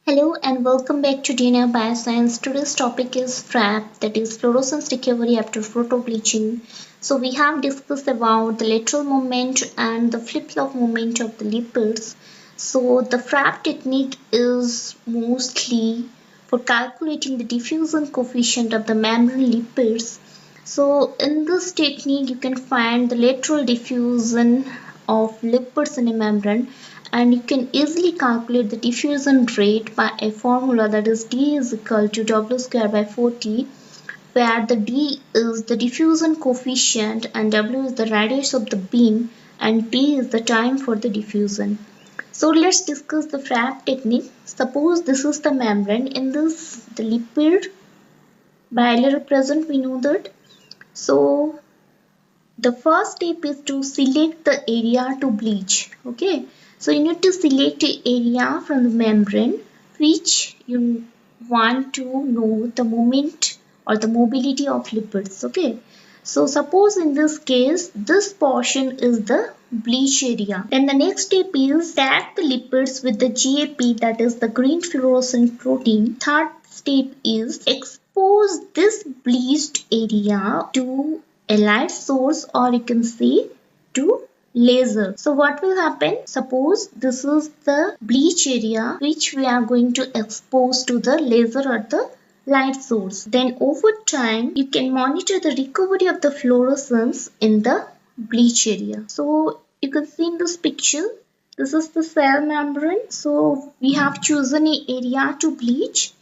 Hello and welcome back to DNA Bioscience. Today's topic is Frap, that is fluorescence recovery after photo-bleaching. So we have discussed about the lateral movement and the flip-flop movement of the lipids. So the Frap technique is mostly for calculating the diffusion coefficient of the membrane lipids. So in this technique you can find the lateral diffusion of lipids in a membrane, and you can easily calculate the diffusion rate by a formula, that is D is equal to W square by 4T, where the D is the diffusion coefficient and W is the radius of the beam and T is the time for the diffusion. So let's discuss the Frap technique. Suppose this is the membrane. In this, the lipid bilayer present, we know that. So the first step is to select the area to bleach. Okay, so you need to select an area from the membrane which you want to know the moment or the mobility of lipids. Okay, so suppose in this case this portion is the bleach area. Then the next step is tag the lipids with the GAP, that is the green fluorescent protein. Third step is expose this bleached area to a light source, or you can say to laser. So what will happen? Suppose this is the bleach area which we are going to expose to the laser or the light source. Then over time you can monitor the recovery of the fluorescence in the bleach area. So you can see in this picture, this is the cell membrane. So we have chosen an area to bleach.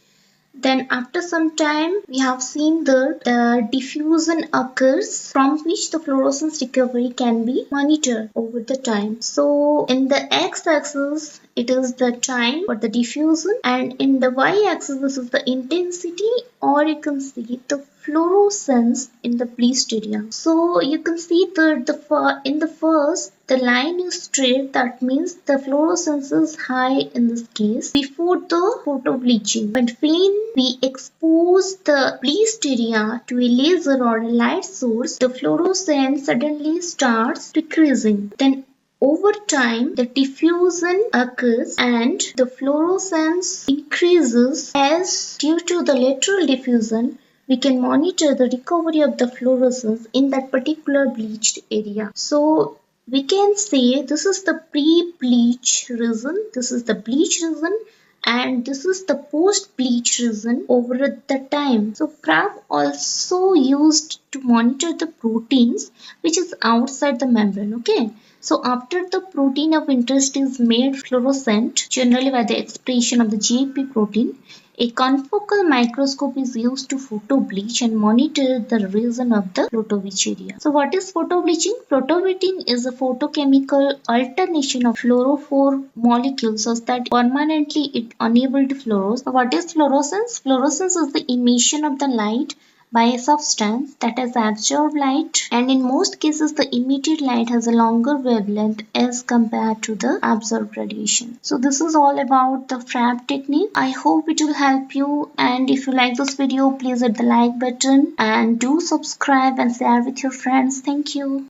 Then after some time we have seen that the diffusion occurs from which the fluorescence recovery can be monitored over the time. So in the x-axis it is the time for the diffusion, and in the y-axis this is the intensity, or you can see the fluorescence in the bleached area. So you can see that in the first the line is straight, that means the fluorescence is high in this case before the photo bleaching. But when we expose the bleached area to a laser or a light source, the fluorescence suddenly starts decreasing. Then over time the diffusion occurs and the fluorescence increases, as due to the lateral diffusion we can monitor the recovery of the fluorescence in that particular bleached area. So we can say this is the pre-bleach region, this is the bleach region, and this is the post-bleach region over the time. So Frap also used to monitor the proteins which is outside the membrane. Okay, so after the protein of interest is made fluorescent, generally by the expression of the GAP protein, a confocal microscope is used to photo bleach and monitor the region of the photo bleach area. So what is photo bleaching? Photo bleaching is a photochemical alternation of fluorophore molecules so that permanently it unable to fluoresce. So what is fluorescence? Fluorescence is the emission of the light by a substance that has absorbed light, and in most cases the emitted light has a longer wavelength as compared to the absorbed radiation. So this is all about the Frap technique. I hope it will help you, and if you like this video please hit the like button and do subscribe and share with your friends. Thank you.